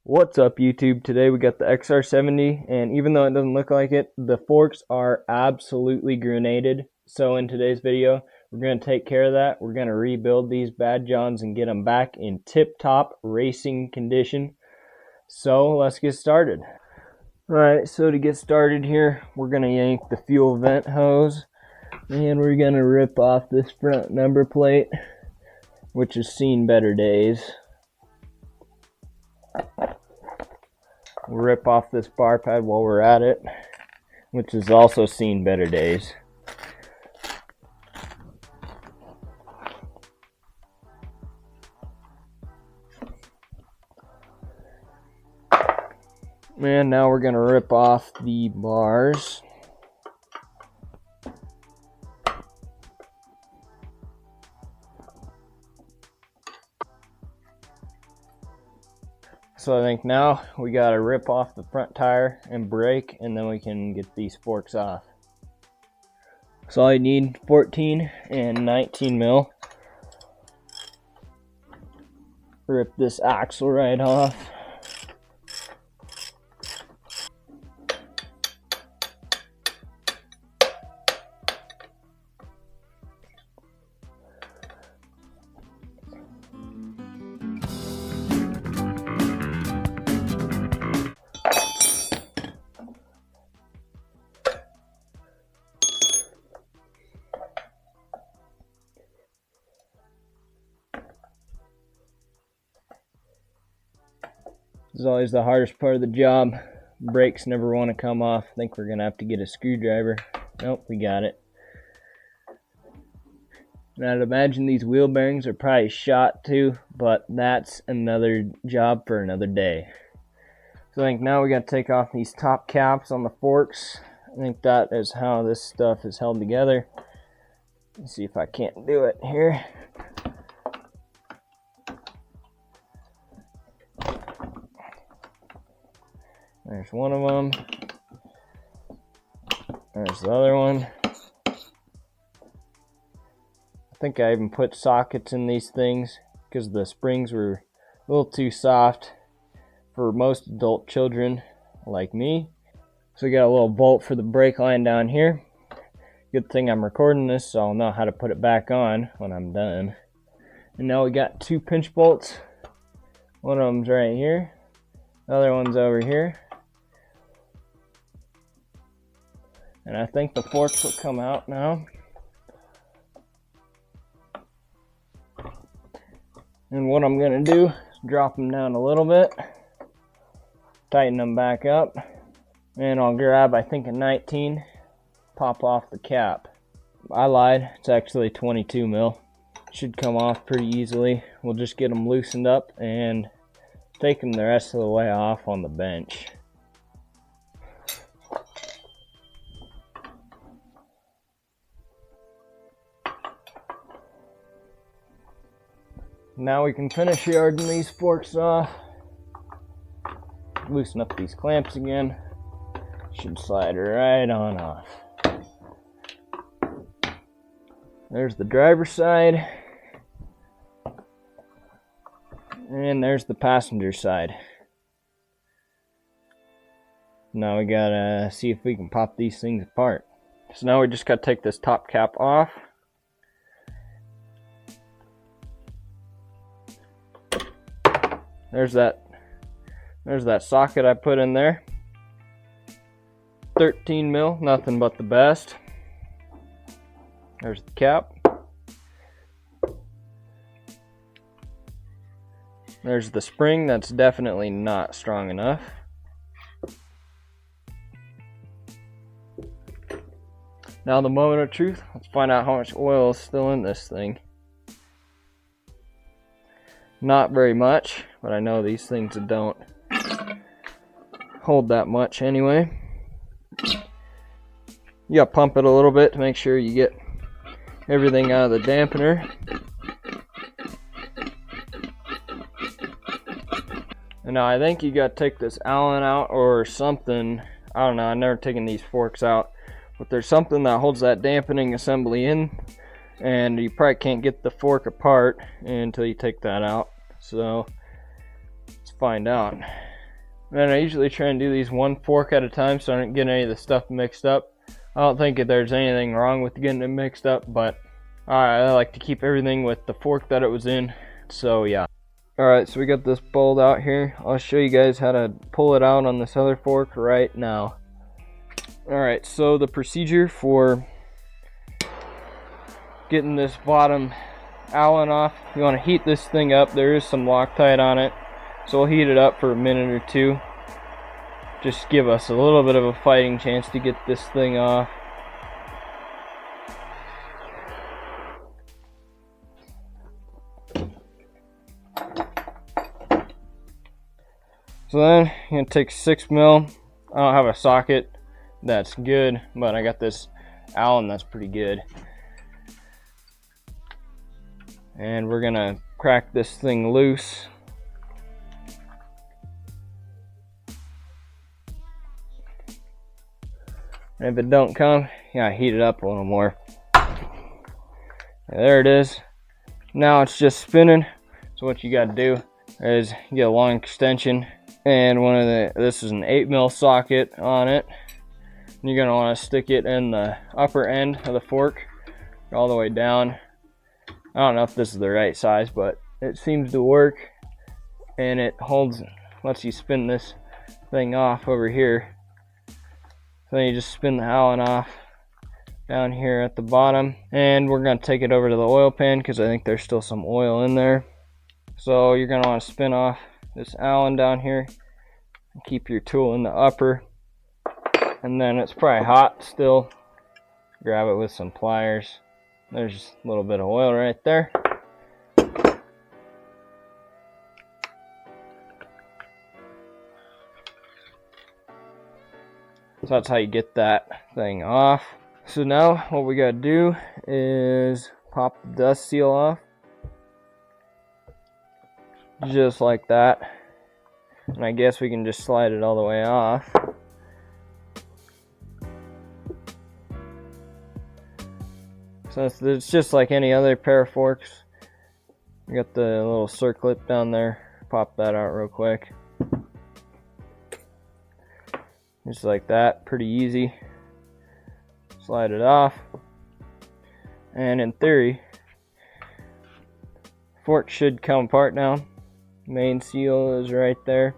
What's up, YouTube? Today we got the XR70, and even though it doesn't look like it, the forks are absolutely grenaded. So in today's video, we're going to take care of that. We're going to rebuild these bad johns and get them back in tip-top racing condition. So let's get started. Alright, so to get started here, we're going to yank the fuel vent hose, and we're going to rip off this front number plate, which has seen better days. We'll rip off this bar pad while we're at it, which has also seen better days. And now we're going to rip off the bars. So I think now we got to rip off the front tire and brake, and then we can get these forks off. So I need 14 and 19 mil. Rip this axle right off. This is always the hardest part of the job. Brakes never want to come off. I think we're going to have to get a screwdriver. Nope, we got it. And I'd imagine these wheel bearings are probably shot too, but that's another job for another day. So I think now we got to take off these top caps on the forks. I think that is how this stuff is held together. Let's see if I can't do it here. There's one of them. There's the other one. I think I even put sockets in these things because the springs were a little too soft for most adult children like me. So we got a little bolt for the brake line down here. Good thing I'm recording this, so I'll know how to put it back on when I'm done. And now we got two pinch bolts. One of them's right here. The other one's over here. And I think the forks will come out now. And what I'm going to do is drop them down a little bit, tighten them back up, and I'll grab, I think, a 19, pop off the cap. I lied, it's actually 22 mil. Should come off pretty easily. We'll just get them loosened up and take them the rest of the way off on the bench. Now we can finish yarding these forks off. Loosen up these clamps again. Should slide right on off. There's the driver's side. And there's the passenger side. Now we gotta see if we can pop these things apart. So now we just gotta take this top cap off. There's that socket I put in there. 13 mil, nothing but the best. There's the cap. There's the spring, that's definitely not strong enough. Now the moment of truth, let's find out how much oil is still in this thing. Not very much, but I know these things don't hold that much anyway. You gotta pump it a little bit to make sure you get everything out of the dampener. And now I think you gotta take this Allen out or something. I don't know, I've never taken these forks out, but there's something that holds that dampening assembly in, and you probably can't get the fork apart until you take that out. So let's find out. And I usually try and do these one fork at a time so I don't get any of the stuff mixed up. I don't think that there's anything wrong with getting it mixed up, but I like to keep everything with the fork that it was in. So yeah. Alright, so we got this bolt out here. I'll show you guys how to pull it out on this other fork right now. Alright, so the procedure for getting this bottom Allen off, you want to heat this thing up. There is some Loctite on it, so we'll heat it up for a minute or two. Just give us a little bit of a fighting chance to get this thing off. So then you're going to take 6mm. I don't have a socket that's good, but I got this Allen that's pretty good. And we're going to crack this thing loose. And if it don't come, yeah, heat it up a little more. There it is. Now it's just spinning. So what you got to do is get a long extension, and this is an 8mm socket on it. And you're gonna want to stick it in the upper end of the fork, all the way down. I don't know if this is the right size, but it seems to work, and it lets you spin this thing off over here. So then you just spin the Allen off down here at the bottom, and we're going to take it over to the oil pan because I think there's still some oil in there. So you're going to want to spin off this Allen down here and keep your tool in the upper, and then it's probably hot still. Grab it with some pliers. There's a little bit of oil right there. So that's how you get that thing off. So now what we gotta do is pop the dust seal off. Just like that. And I guess we can just slide it all the way off. So it's just like any other pair of forks. We got the little circlip down there. Pop that out real quick. Just like that, pretty easy. Slide it off. And in theory, fork should come apart now. Main seal is right there.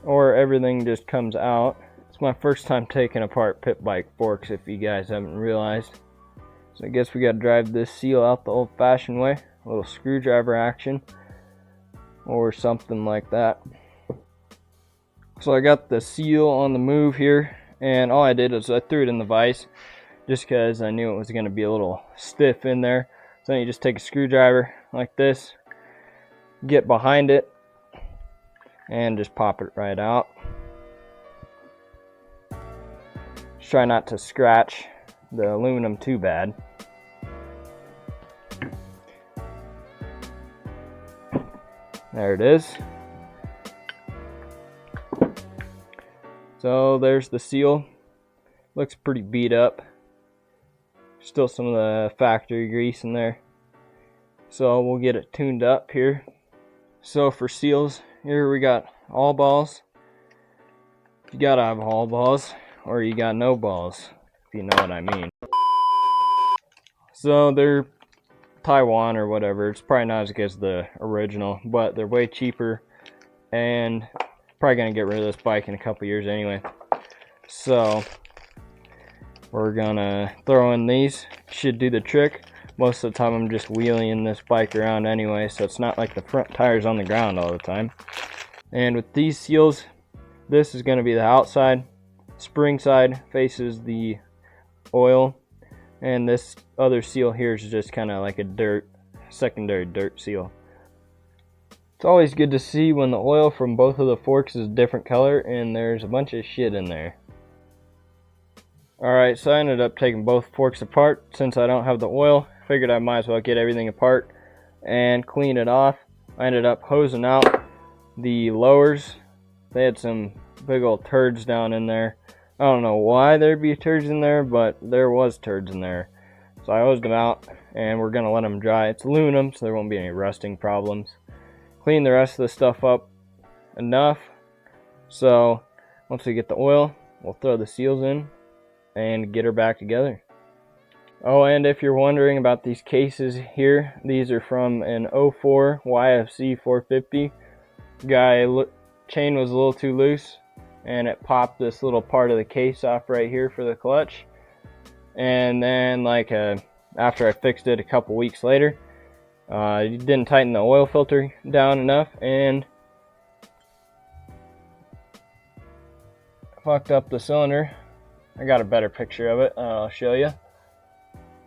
Or everything just comes out. It's my first time taking apart pit bike forks, if you guys haven't realized. So I guess we gotta drive this seal out the old-fashioned way. A little screwdriver action or something like that. So I got the seal on the move here, and all I did is I threw it in the vise just because I knew it was going to be a little stiff in there. So then you just take a screwdriver like this, get behind it, and just pop it right out. Just try not to scratch the aluminum too bad. There it is. So there's the seal. Looks pretty beat up. Still some of the factory grease in there. So we'll get it tuned up here. So for seals, here we got all balls. You gotta have all balls, or you got no balls, if you know what I mean. So they're Taiwan or whatever. It's probably not as good as the original, but they're way cheaper, and probably gonna get rid of this bike in a couple years anyway. So we're gonna throw in these. Should do the trick. Most of the time I'm just wheeling this bike around anyway, so it's not like the front tire's on the ground all the time. And with these seals, this is gonna be the outside. Spring side faces the oil, and this other seal here is just kind of like a secondary dirt seal. It's always good to see when the oil from both of the forks is a different color and there's a bunch of shit in there. Alright, so I ended up taking both forks apart. Since I don't have the oil, figured I might as well get everything apart and clean it off. I ended up hosing out the lowers. They had some big old turds down in there. I don't know why there'd be turds in there, but there was turds in there. So I hosed them out, and we're gonna let them dry. It's aluminum, so there won't be any rusting problems. Clean the rest of the stuff up enough. So once we get the oil, we'll throw the seals in and get her back together. Oh, and if you're wondering about these cases here, these are from an 04 YFC 450. Chain was a little too loose, and it popped this little part of the case off right here for the clutch. And then after I fixed it a couple weeks later, didn't tighten the oil filter down enough and fucked up the cylinder. I got a better picture of it, I'll show you.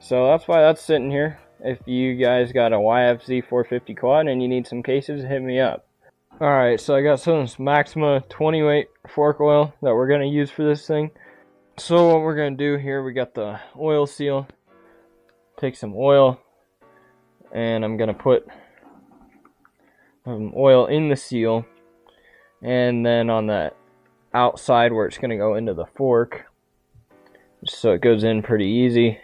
So that's why that's sitting here. If you guys got a YFZ 450 quad and you need some cases, hit me up. Alright, so I got some Maxima 20 weight fork oil that we're going to use for this thing. So what we're going to do here, we got the oil seal. Take some oil, and I'm going to put oil in the seal, and then on the outside where it's going to go into the fork, so it goes in pretty easy.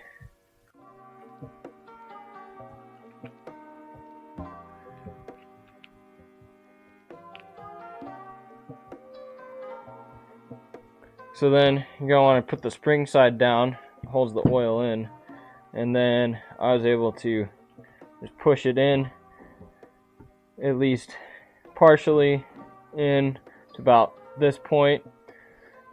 So then you're going to want to put the spring side down, holds the oil in, and then I was able to just push it in, at least partially in to about this point,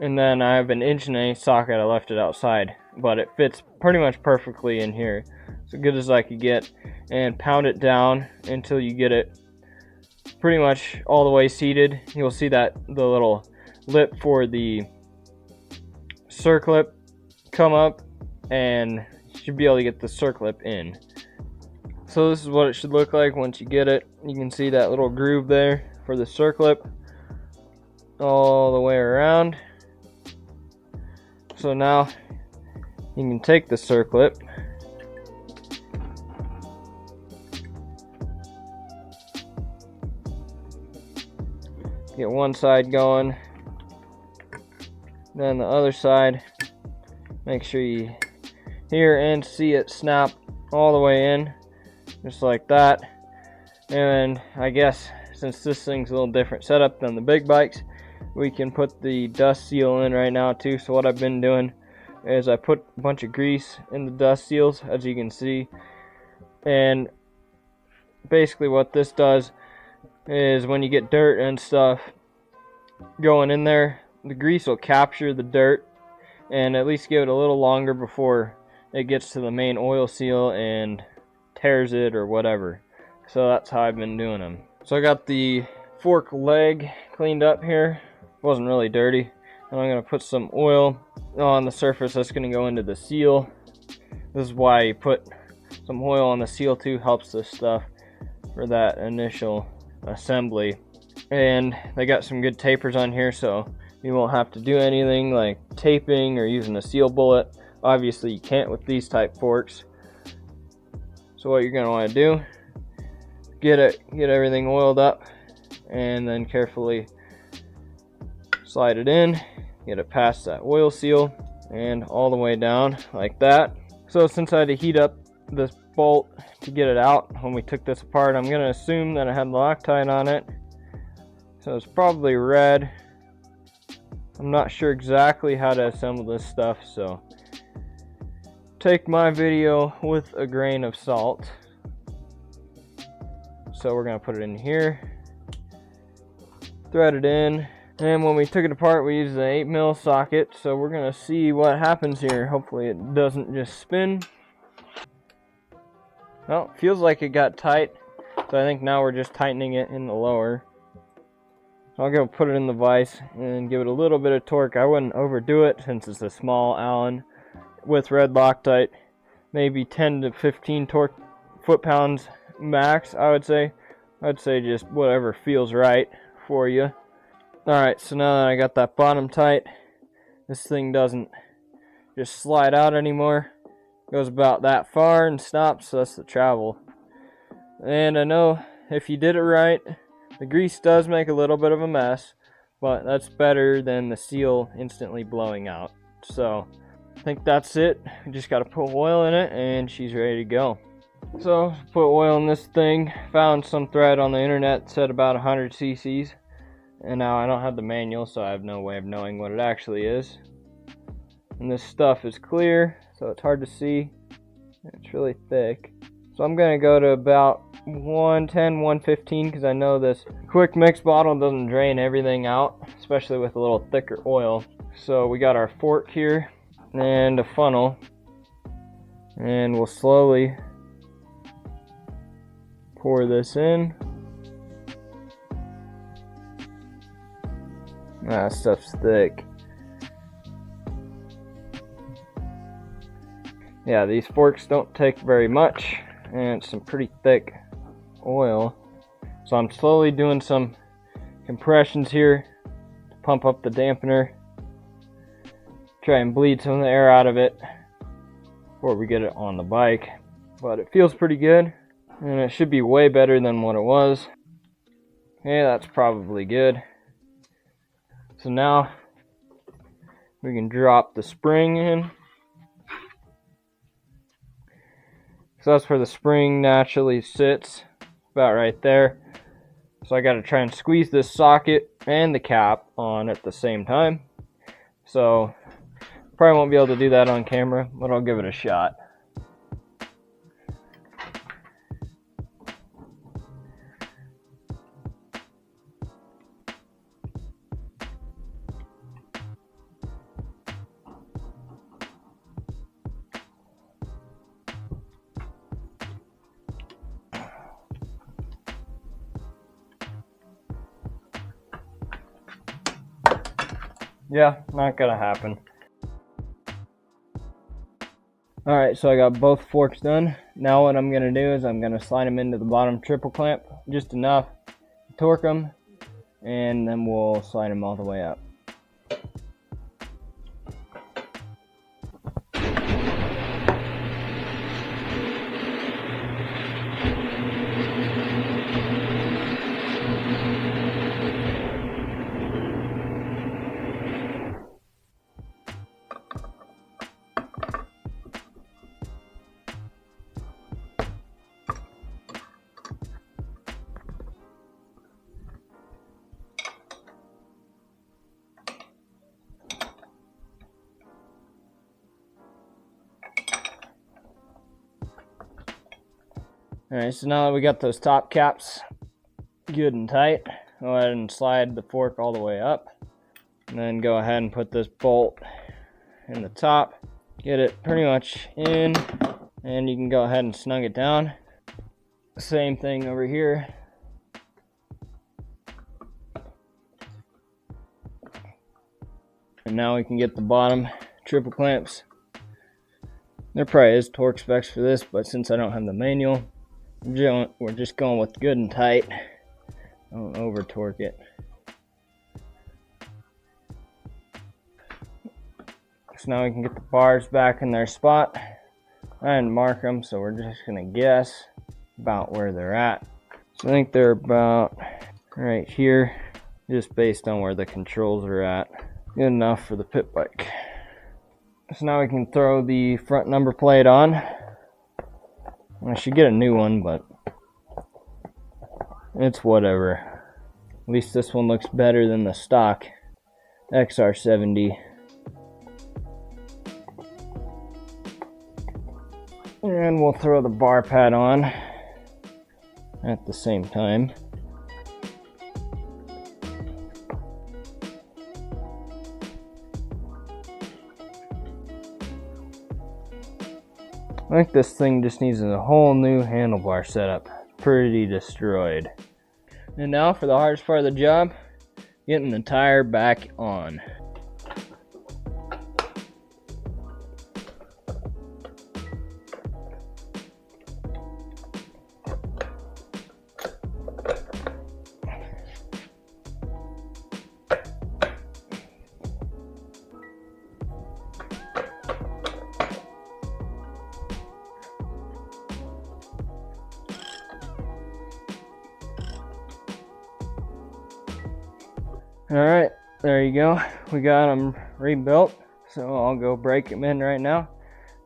and then I have an 1.8" socket. I left it outside, but it fits pretty much perfectly in here, as good as I could get, and pound it down until you get it pretty much all the way seated. You'll see that the little lip for the circlip come up, and you should be able to get the circlip in. So this is what it should look like once you get it. You can see that little groove there for the circlip all the way around. So now you can take the circlip, get one side going, then the other side. Make sure you hear and see it snap all the way in, just like that. And I guess since this thing's a little different setup than the big bikes, we can put the dust seal in right now too. So what I've been doing is I put a bunch of grease in the dust seals, as you can see, and basically what this does is when you get dirt and stuff going in there, the grease will capture the dirt and at least give it a little longer before it gets to the main oil seal and tears it or whatever. So that's how I've been doing them. So I got the fork leg cleaned up here. Wasn't really dirty. And I'm going to put some oil on the surface that's going to go into the seal. This is why you put some oil on the seal too, helps this stuff for that initial assembly. And they got some good tapers on here, so you won't have to do anything like taping or using a seal bullet. Obviously you can't with these type forks. So what you're going to want to do, get everything oiled up, and then carefully slide it in, get it past that oil seal and all the way down like that. So since I had to heat up this bolt to get it out when we took this apart, I'm going to assume that it had Loctite on it. So it's probably red. I'm not sure exactly how to assemble this stuff, so take my video with a grain of salt. So we're going to put it in here, thread it in, and when we took it apart we used the 8mm socket, so we're going to see what happens here. Hopefully it doesn't just spin. Well, it feels like it got tight, so I think now we're just tightening it in the lower. I'll go put it in the vise and give it a little bit of torque. I wouldn't overdo it since it's a small Allen with red Loctite. Maybe 10 to 15 torque foot-pounds max, I would say. I'd say just whatever feels right for you. Alright, so now that I got that bottom tight, this thing doesn't just slide out anymore. It goes about that far and stops, so that's the travel. And I know if you did it right, the grease does make a little bit of a mess, but that's better than the seal instantly blowing out. So I think that's it. We just got to put oil in it and she's ready to go. So put oil in this thing. Found some thread on the internet that said about 100 cc's, and now I don't have the manual, so I have no way of knowing what it actually is. And this stuff is clear, so it's hard to see. It's really thick. So I'm going to go to about 110, 115, because I know this quick mix bottle doesn't drain everything out, especially with a little thicker oil. So we got our fork here and a funnel, and we'll slowly pour this in. That stuff's thick. Yeah, these forks don't take very much, and it's some pretty thick oil. So I'm slowly doing some compressions here to pump up the dampener, try and bleed some of the air out of it before we get it on the bike. But it feels pretty good, and it should be way better than what it was. Yeah, that's probably good. So now we can drop the spring in. So that's where the spring naturally sits, about right there. So I got to try and squeeze this socket and the cap on at the same time. So probably won't be able to do that on camera, but I'll give it a shot. Yeah, not gonna happen. Alright, so I got both forks done. Now what I'm gonna do is I'm gonna slide them into the bottom triple clamp, just enough, torque them, and then we'll slide them all the way up. Alright, so now that we got those top caps good and tight, go ahead and slide the fork all the way up, and then go ahead and put this bolt in the top, get it pretty much in, and you can go ahead and snug it down. Same thing over here. And now we can get the bottom triple clamps. There probably is torque specs for this, but since I don't have the manual, we're just going with good and tight. Don't over torque it. So now we can get the bars back in their spot and mark them, so we're just gonna guess about where they're at. So I think they're about right here, just based on where the controls are at. Good enough for the pit bike. So now we can throw the front number plate on. I should get a new one, but it's whatever. At least this one looks better than the stock XR70. And we'll throw the bar pad on at the same time. I think this thing just needs a whole new handlebar setup. Pretty destroyed. And now for the hardest part of the job, getting the tire back on. Alright, there you go. We got them rebuilt. so I'll go break them in right now.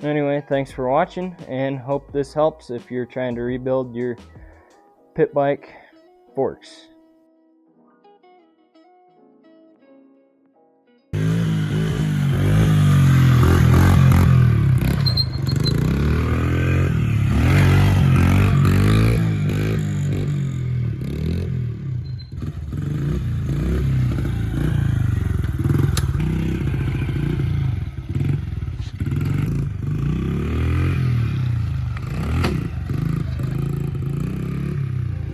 Anyway, thanks for watching, and hope this helps if you're trying to rebuild your pit bike forks.